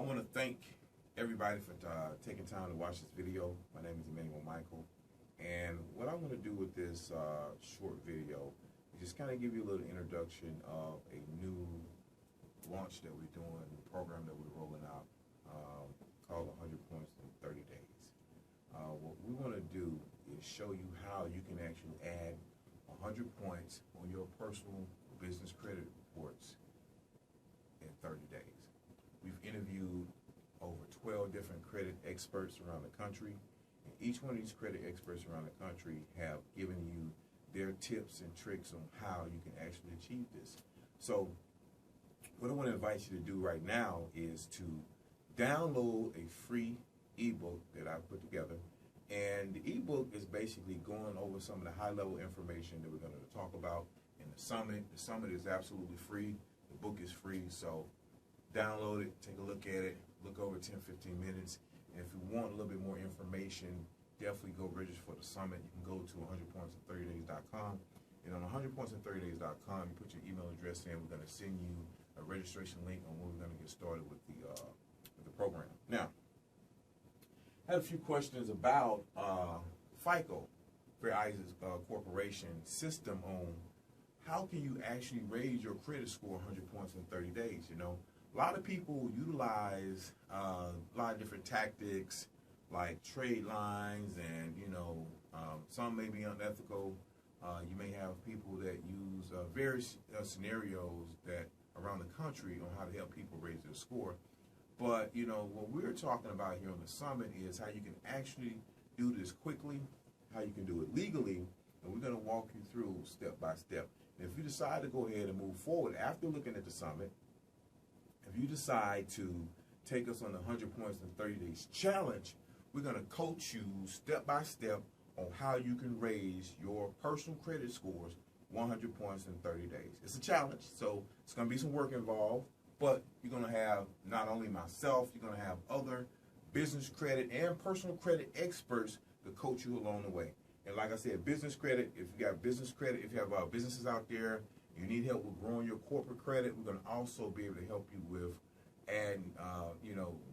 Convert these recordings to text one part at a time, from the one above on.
I want to thank everybody for taking time to watch this video. My name is Emmanuel Michael, and what I want to do with this short video is just kind of give you a little introduction of a new launch that we're doing, the program that we're rolling out called 100 Points in 30 Days. What we want to do is show you how you can actually add 100 points on your personal business credit reports in 30 days. We've interviewed over 12 different credit experts around the country, and each one of these credit experts around the country have given you their tips and tricks on how you can actually achieve this. So what I want to invite you to do right now is to download a free ebook that I put together. And the ebook is basically going over some of the high-level information that we're going to talk about in the summit. The summit is absolutely free. The book is free. So download it, take a look at it, look over 10-15 minutes. And if you want a little bit more information, definitely go register for the summit. You can go to 100pointsin30days.com. And on 100pointsin30days.com, you put your email address in. We're going to send you a registration link on when we're going to get started with the program. Now, I had a few questions about FICO, Fair Isaac Corporation system on how can you actually raise your credit score 100 points in 30 days. You know, a lot of people utilize a lot of different tactics like trade lines, and some may be unethical. You may have people that use various scenarios that around the country on how to help people raise their score. But, what we're talking about here on the summit is how you can actually do this quickly, how you can do it legally, and we're going to walk you through step by step. And if you decide to go ahead and move forward after looking at the summit, if you decide to take us on the 100 Points in 30 Days challenge, we're going to coach you step by step on how you can raise your personal credit scores 100 points in 30 days. It's a challenge, so it's going to be some work involved. But you're going to have not only myself, you're going to have other business credit and personal credit experts to coach you along the way. And like I said, business credit, if you got business credit, if you have businesses out there, you need help with growing your corporate credit, we're going to also be able to help you with adding,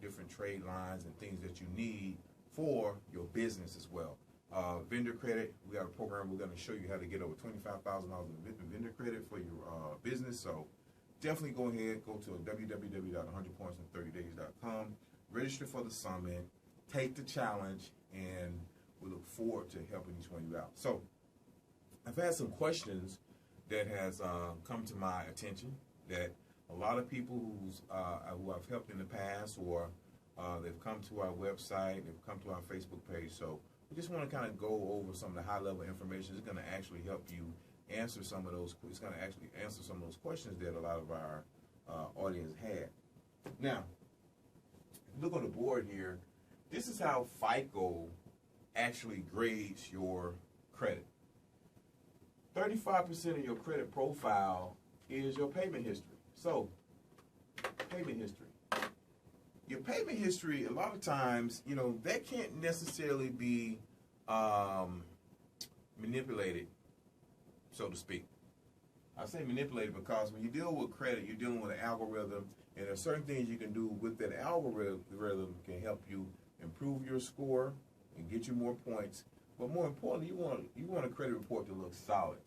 different trade lines and things that you need for your business as well. Vendor credit, we got a program, we're going to show you how to get over $25,000 in vendor credit for your business. So definitely go ahead, go to www.100pointsin30days.com, register for the summit, take the challenge, and we look forward to helping each one of you out. So I've had some questions that has come to my attention that a lot of people who I've helped in the past, or they've come to our website, they've come to our Facebook page. So we just want to kind of go over some of the high-level information. It's going to actually help you answer some of those. It's going to actually answer some of those questions that a lot of our audience had. Now, if you look on the board here, this is how FICO actually grades your credit. 35% of your credit profile is your payment history. So, payment history. Your payment history, a lot of times, that can't necessarily be manipulated, so to speak. I say manipulated because when you deal with credit, you're dealing with an algorithm, and there are certain things you can do with that algorithm can help you improve your score and get you more points. But more importantly, you want a credit report to look solid.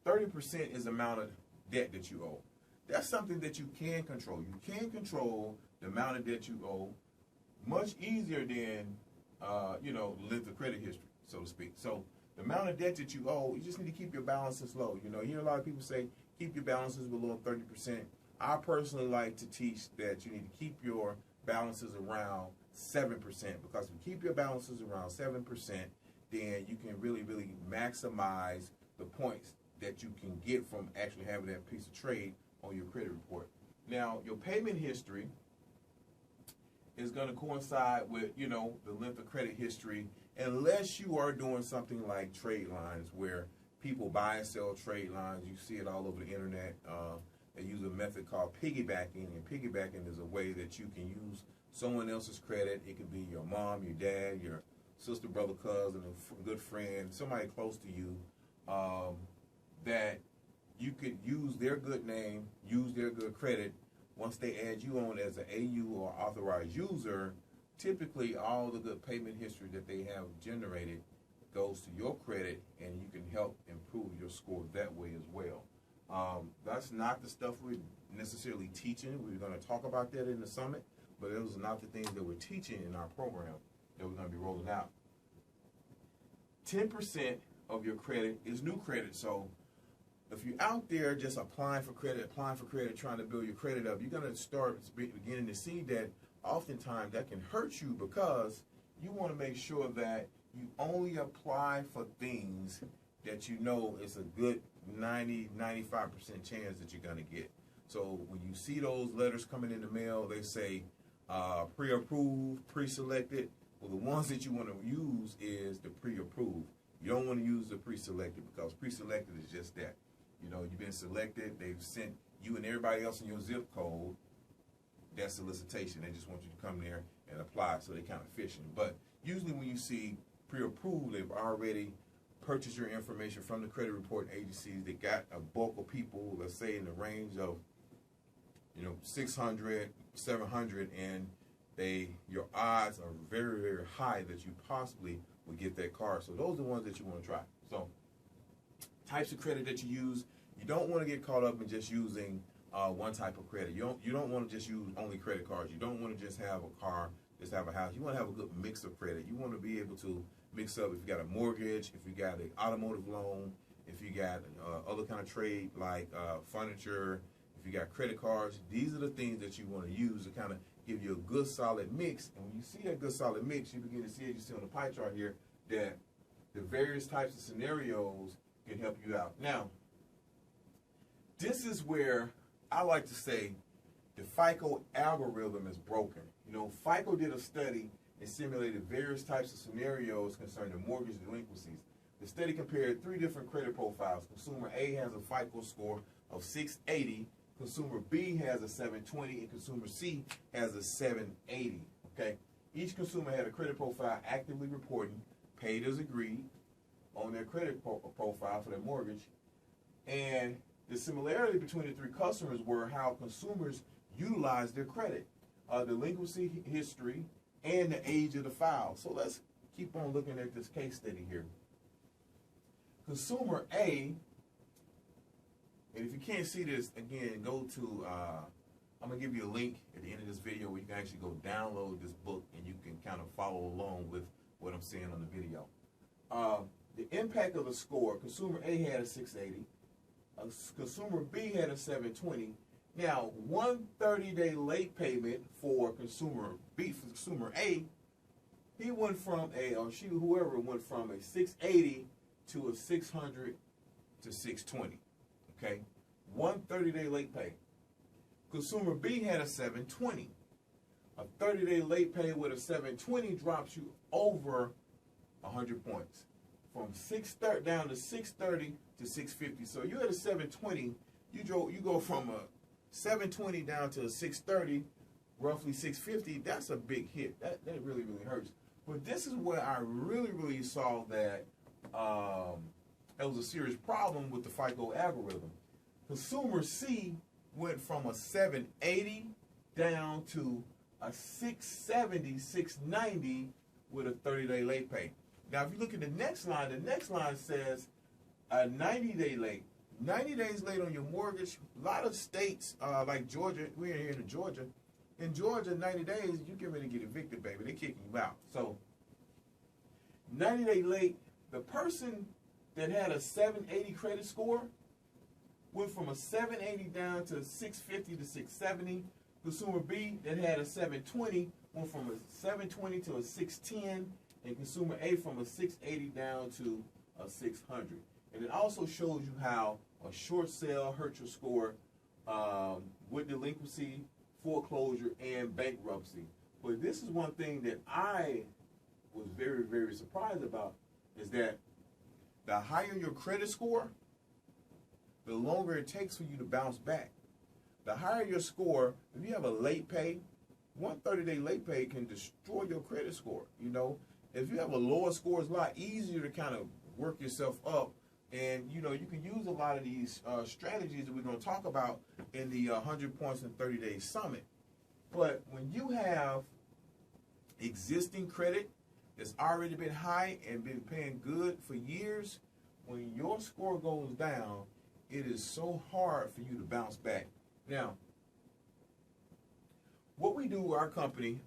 30% is the amount of debt that you owe. That's something that you can control. You can control the amount of debt you owe much easier than length of credit history, so to speak. So the amount of debt that you owe, you just need to keep your balances low. You hear a lot of people say, keep your balances below 30%. I personally like to teach that you need to keep your balances around 7%, because if you keep your balances around 7%, then you can really, really maximize the points that you can get from actually having that piece of trade on your credit report. Now, your payment history is going to coincide with, the length of credit history, unless you are doing something like trade lines, where people buy and sell trade lines. You see it all over the internet. They use a method called piggybacking, and piggybacking is a way that you can use someone else's credit. It could be your mom, your dad, your sister, brother, cousin, a good friend, somebody close to you, that you could use their good name, use their good credit once they add you on as an AU or authorized user, typically all the good payment history that they have generated goes to your credit, and you can help improve your score that way as well. That's not the stuff we're necessarily teaching. We're going to talk about that in the summit, but those are not the things that we're teaching in our program that we're going to be rolling out. 10% of your credit is new credit. So if you're out there just applying for credit, trying to build your credit up, you're going to start beginning to see that oftentimes that can hurt you, because you want to make sure that you only apply for things that you know is a good 90-95% chance that you're going to get. So when you see those letters coming in the mail, they say pre-approved, pre-selected. Well, the ones that you want to use is the pre-approved. You don't want to use the pre-selected, because pre-selected is just that. You know, you've been selected. They've sent you and everybody else in your zip code that solicitation. They just want you to come there and apply, so they kind of fishing. But usually when you see pre-approved, they've already purchased your information from the credit reporting agencies. They got a bulk of people, let's say in the range of 600, 700, and your odds are very, very high that you possibly will get that car. So those are the ones that you want to try. So types of credit that you use, you don't want to get caught up in just using one type of credit. You don't want to just use only credit cards. You don't want to just have a car, just have a house. You want to have a good mix of credit. You want to be able to mix up if you got a mortgage, if you got an automotive loan, if you got other kind of trade like furniture, if you got credit cards. These are the things that you want to use to kind of give you a good solid mix. And when you see that good solid mix, you begin to see, as you see on the pie chart here, that the various types of scenarios can help you out. Now, this is where I like to say the FICO algorithm is broken. You know, FICO did a study and simulated various types of scenarios concerning mortgage delinquencies. The study compared 3 different credit profiles. Consumer A has a FICO score of 680, Consumer B has a 720, and Consumer C has a 780. Okay, each consumer had a credit profile actively reporting, paid as agreed, on their credit profile for their mortgage. And the similarity between the 3 customers were how consumers utilized their credit, delinquency history, and the age of the file. So let's keep on looking at this case study here. Consumer A, and if you can't see this, again, go to, I'm going to give you a link at the end of this video where you can actually go download this book and you can kind of follow along with what I'm saying on the video. The impact of the score, Consumer A had a 680, Consumer B had a 720. Now, one 30-day late payment for Consumer B, for Consumer A, he went from whoever went from a 680 to a 600 to 620. Okay, one 30-day late pay. Consumer B had a 720. A 30-day late pay with a 720 drops you over 100 points, from 630 down to 630 to 650. So you had a 720, you go from a 720 down to a 630, roughly 650. That's a big hit. That really, really hurts. But this is where I really saw that there was a serious problem with the FICO algorithm. Consumer C went from a 780 down to a 670, 690 with a 30-day late pay. Now, if you look at the next line says a 90-day late. 90 days late on your mortgage. A lot of states, like Georgia, we're here in Georgia. In Georgia, 90 days, you get ready to get evicted, baby. They're kicking you out. So, 90-day late, the person that had a 780 credit score went from a 780 down to 650 to 670. Consumer B that had a 720 went from a 720 to a 610. And Consumer A from a 680 down to a 600. And it also shows you how a short sale hurt your score with delinquency, foreclosure, and bankruptcy. But this is one thing that I was very surprised about, is that the higher your credit score, the longer it takes for you to bounce back. The higher your score, if you have a late pay, one 30-day late pay can destroy your credit score. You know, if you have a lower score, it's a lot easier to kind of work yourself up And, you know, you can use a lot of these strategies that we're going to talk about in the 100 Points in 30 Days Summit. But when you have existing credit that's already been high and been paying good for years, when your score goes down, it is so hard for you to bounce back. Now, what we do with our company,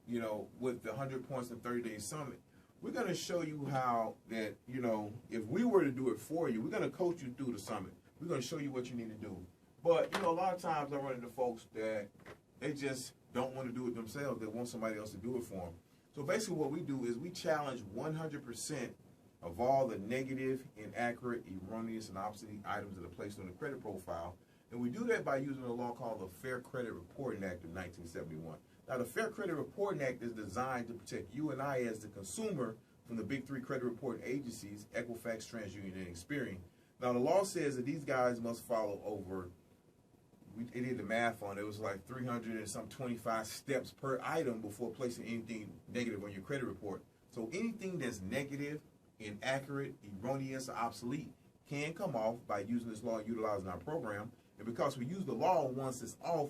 you know, with the 100 Points in 30 Days Summit, we're going to show you how that, you know, if we were to do it for you, we're going to coach you through the summit. We're going to show you what you need to do. But, you know, a lot of times I run into folks that they just don't want to do it themselves. They want somebody else to do it for them. So basically what we do is we challenge 100% of all the negative, inaccurate, erroneous, and obsolete items that are placed on the credit profile. And we do that by using a law called the Fair Credit Reporting Act of 1971. Now, the Fair Credit Reporting Act is designed to protect you and I as the consumer from the big three credit reporting agencies, Equifax, TransUnion, and Experian. Now, the law says that these guys must follow over, we did the math on it, it was like 325 steps per item before placing anything negative on your credit report. So anything that's negative, inaccurate, erroneous, or obsolete can come off by using this law and utilizing our program. And because we use the law, once it's off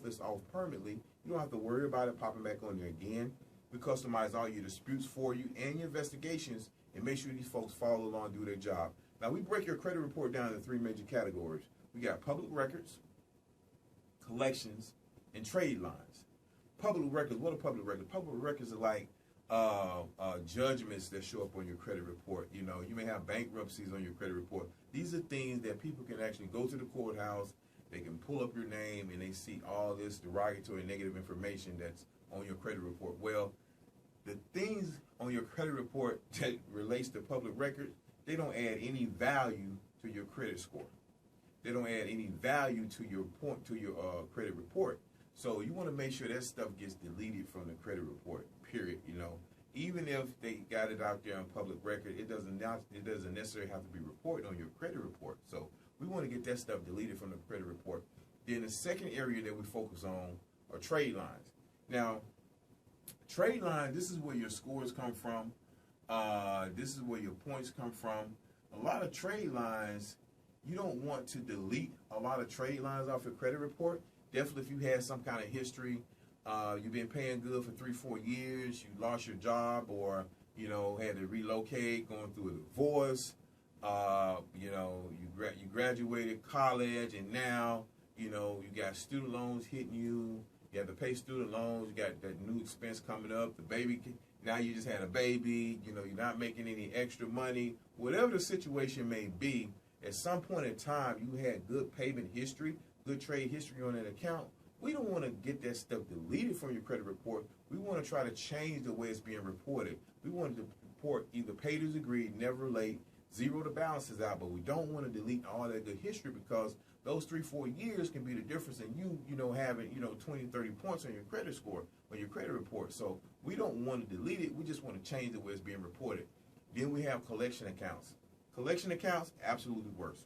permanently. You don't have to worry about it popping back on there again. We customize all your disputes for you and your investigations and make sure these folks follow along and do their job. Now, we break your credit report down into three major categories. We got public records, collections, and trade lines. Public records, what are public records? Public records are like judgments that show up on your credit report. You know, you may have bankruptcies on your credit report. These are things that people can actually go to the courthouse, they can pull up your name, and they see all this derogatory negative information that's on your credit report. Well, the things on your credit report that relates to public records, they don't add any value to your credit score. They don't add any value to your credit report. So you want to make sure that stuff gets deleted from the credit report, period. You know, even if they got it out there on public record, it doesn't necessarily have to be reported on your credit report. So we want to get that stuff deleted from the credit report. Then the second area that we focus on are trade lines. Now, trade line, this is where your scores come from. This is where your points come from. A lot of trade lines, you don't want to delete a lot of trade lines off your credit report. Definitely if you had some kind of history, you've been paying good for 3-4 years, you lost your job, or, you know, had to relocate, going through a divorce, you know, you graduated college, and now, you know, you got student loans hitting you. You have to pay student loans. You got that new expense coming up. The baby, now you just had a baby. You know, you're not making any extra money. Whatever the situation may be, at some point in time, you had good payment history, good trade history on that account. We don't want to get that stuff deleted from your credit report. We want to try to change the way it's being reported. We want to report either paid as agreed, never late, zero the balances out, but we don't want to delete all that good history, because those 3-4 years can be the difference in you know, having, you know, 20-30 points on your credit score, on your credit report. So we don't want to delete it. We just want to change the way it's being reported. Then we have collection accounts. Collection accounts, absolutely worse.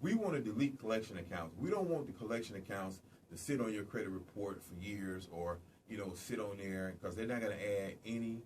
We want to delete collection accounts. We don't want the collection accounts to sit on your credit report for years, or, you know, sit on there, because they're not going to add any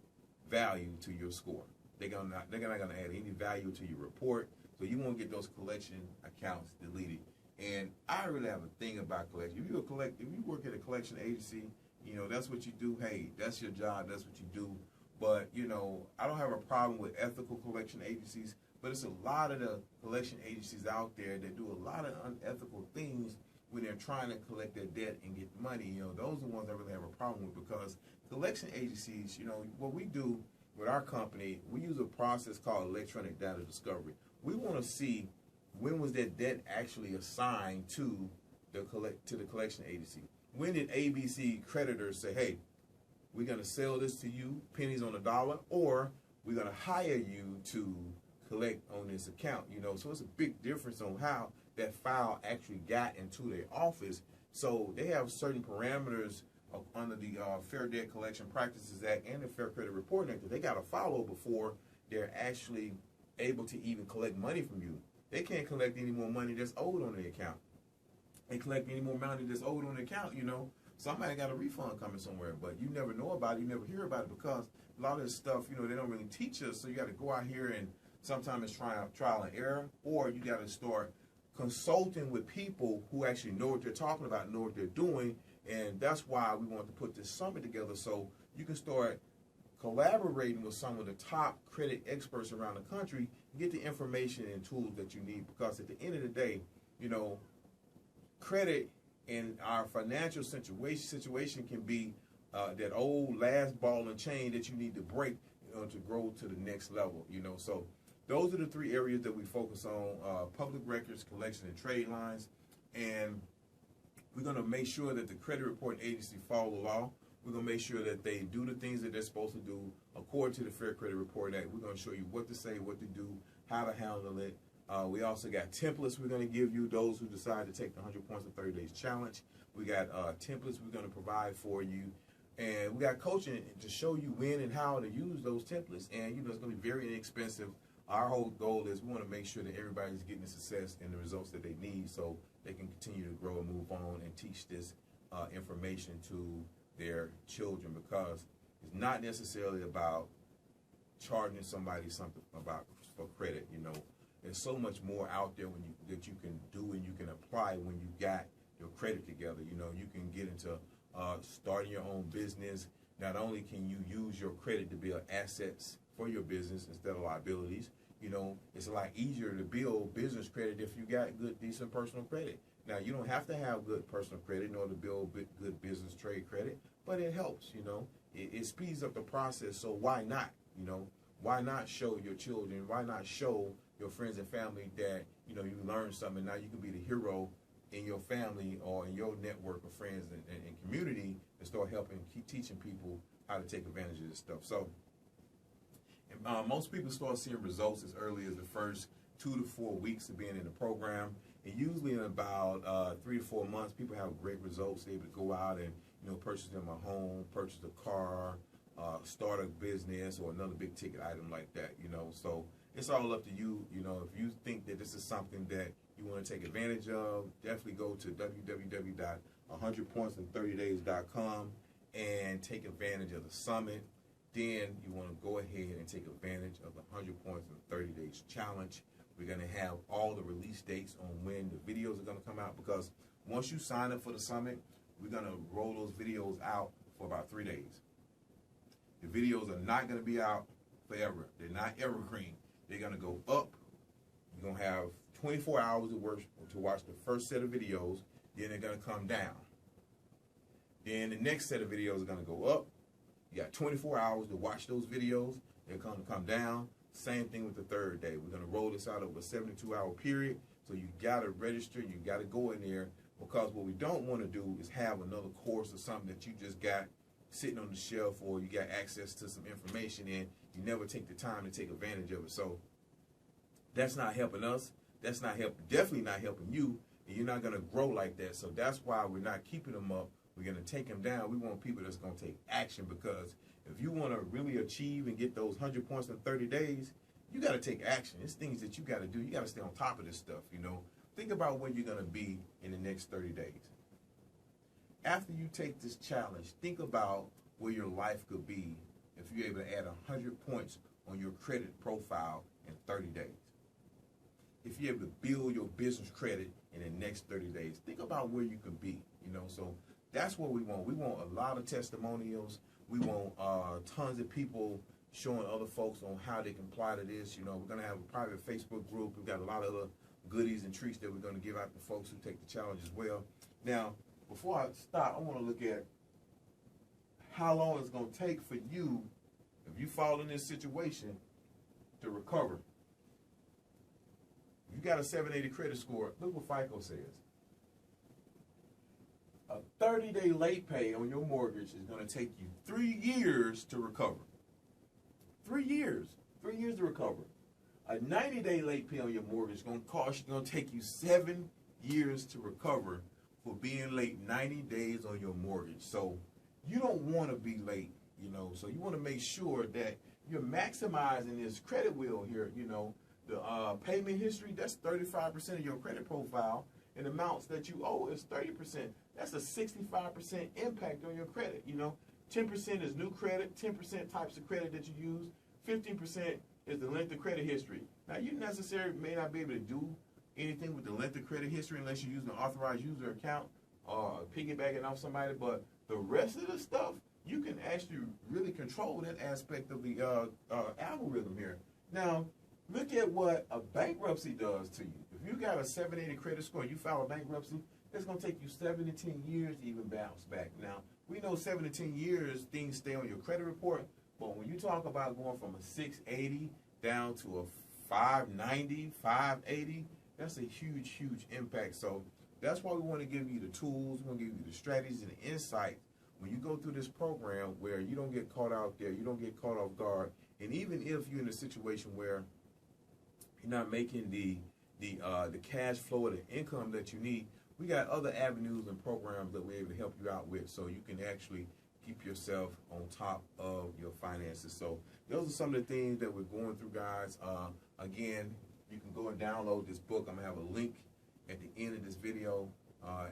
value to your score. They're not going to add any value to your report. So you want to get those collection accounts deleted. And I really have a thing about collection. If you work at a collection agency, you know, that's what you do. Hey, that's your job. That's what you do. But, you know, I don't have a problem with ethical collection agencies, but it's a lot of the collection agencies out there that do a lot of unethical things when they're trying to collect their debt and get money. You know, those are the ones I really have a problem with, because collection agencies, you know, what we do with our company, we use a process called electronic data discovery. We want to see when was that debt actually assigned to the collection agency. When did ABC creditors say, hey, we're going to sell this to you, pennies on the dollar, or we're going to hire you to collect on this account, you know? So it's a big difference on how that file actually got into their office. So they have certain parameters under the Fair Debt Collection Practices Act and the Fair Credit Reporting Act that they got to follow before they're actually able to even collect money from you. They can't collect any more money that's owed on the account. They collect any more money that's owed on the account, you know, somebody got a refund coming somewhere, but you never know about it, you never hear about it, because a lot of this stuff, you know, they don't really teach us, so you got to go out here and sometimes it's trial and error, or you got to start consulting with people who actually know what they're talking about, know what they're doing, and that's why we want to put this summit together so you can start collaborating with some of the top credit experts around the country, get the information and tools that you need, because at the end of the day, you know, credit in our financial situation can be that old last ball and chain that you need to break, you know, to grow to the next level, you know. So those are the three areas that we focus on: public records, collection, and trade lines. And we're going to make sure that the credit reporting agency follow the law. We're going to make sure that they do the things that they're supposed to do according to the Fair Credit Reporting Act. We're going to show you what to say, what to do, how to handle it. We also got templates we're going to give you, those who decide to take the 100 Points in 30 Days Challenge. We got templates we're going to provide for you. And we got coaching to show you when and how to use those templates. And, you know, it's going to be very inexpensive. Our whole goal is we want to make sure that everybody's getting the success and the results that they need so they can continue to grow and move on and teach this information to their children, because it's not necessarily about charging somebody something about for credit. You know, there's so much more out there that you can do and you can apply when you got your credit together. You know, you can get into starting your own business. Not only can you use your credit to build assets for your business instead of liabilities, you know, it's a lot easier to build business credit if you got good, decent personal credit. Now, you don't have to have good personal credit in order to build good business trade credit, but it helps, you know. It speeds up the process, so why not, you know? Why not show your children, why not show your friends and family that, you know, you learned something, and now you can be the hero in your family or in your network of friends and community and start helping, keep teaching people how to take advantage of this stuff. So, most people start seeing results as early as the first 2 to 4 weeks of being in the program. And usually in about 3 to 4 months, people have great results. They're able to go out and, you know, purchase them a home, purchase a car, start a business or another big ticket item like that, you know. So it's all up to you. You know, if you think that this is something that you want to take advantage of, definitely go to www.100pointsin30days.com and take advantage of the summit. Then you want to go ahead and take advantage of the 100 Points in 30 Days Challenge. We're going to have all the release dates on when the videos are going to come out, because once you sign up for the summit, we're going to roll those videos out for about 3 days. The videos are not going to be out forever. They're not evergreen. They're going to go up. You're going to have 24 hours to watch the first set of videos. Then they're going to come down. Then the next set of videos are going to go up. You got 24 hours to watch those videos. They're going to come down. Same thing with the third day. We're going to roll this out over a 72-hour period. So you got to register. You got to go in there, because what we don't want to do is have another course or something that you just got sitting on the shelf, or you got access to some information and you never take the time to take advantage of it. So that's not helping us. That's not definitely not helping you, and you're not going to grow like that. So that's why we're not keeping them up. We're going to take them down. We want people that's going to take action, because if you want to really achieve and get those 100 points in 30 days, you got to take action. It's things that you got to do. You got to stay on top of this stuff, you know. Think about where you're going to be in the next 30 days. After you take this challenge, think about where your life could be if you're able to add 100 points on your credit profile in 30 days. If you're able to build your business credit in the next 30 days, think about where you could be, you know. So that's what we want. We want a lot of testimonials. We want tons of people showing other folks on how they can apply to this. You know, we're going to have a private Facebook group. We've got a lot of other goodies and treats that we're going to give out to folks who take the challenge as well. Now, before I stop, I want to look at how long it's going to take for you, if you fall in this situation, to recover. If you got a 780 credit score, look what FICO says. A 30-day late pay on your mortgage is going to take you 3 years to recover. 3 years. 3 years to recover. A 90-day late pay on your mortgage is going to take you 7 years to recover for being late 90 days on your mortgage. So you don't want to be late, you know. So you want to make sure that you're maximizing this credit wheel here, you know. The payment history, that's 35% of your credit profile, and amounts that you owe is 30%. That's a 65% impact on your credit, you know. 10% is new credit, 10% types of credit that you use, 15% is the length of credit history. Now, you necessarily may not be able to do anything with the length of credit history unless you're using an authorized user account or piggybacking off somebody, but the rest of the stuff, you can actually really control that aspect of the algorithm here. Now, look at what a bankruptcy does to you. If you got a 780 credit score and you file a bankruptcy, it's going to take you 7 to 10 years to even bounce back. Now, we know 7 to 10 years, things stay on your credit report, but when you talk about going from a 680 down to a 590, 580, that's a huge, huge impact. So that's why we want to give you the tools, we want to give you the strategies and the insight when you go through this program where you don't get caught out there, you don't get caught off guard. And even if you're in a situation where you're not making the cash flow or the income that you need, we got other avenues and programs that we're able to help you out with so you can actually keep yourself on top of your finances. So those are some of the things that we're going through, guys. Again, you can go and download this book. I'm going to have a link at the end of this video,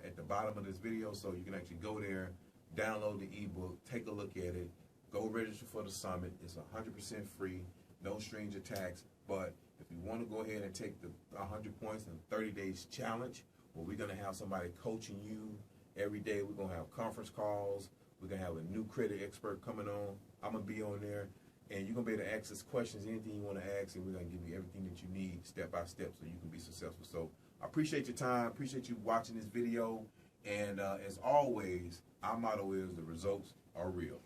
at the bottom of this video, so you can actually go there, download the ebook, take a look at it, go register for the summit. It's 100% free, no strings attached. But if you want to go ahead and take the 100 points in 30 days challenge, where we're going to have somebody coaching you every day. We're going to have conference calls. We're going to have a new credit expert coming on. I'm going to be on there. And you're going to be able to ask us questions, anything you want to ask, and we're going to give you everything that you need step by step so you can be successful. So I appreciate your time. Appreciate you watching this video. And as always, our motto is the results are real.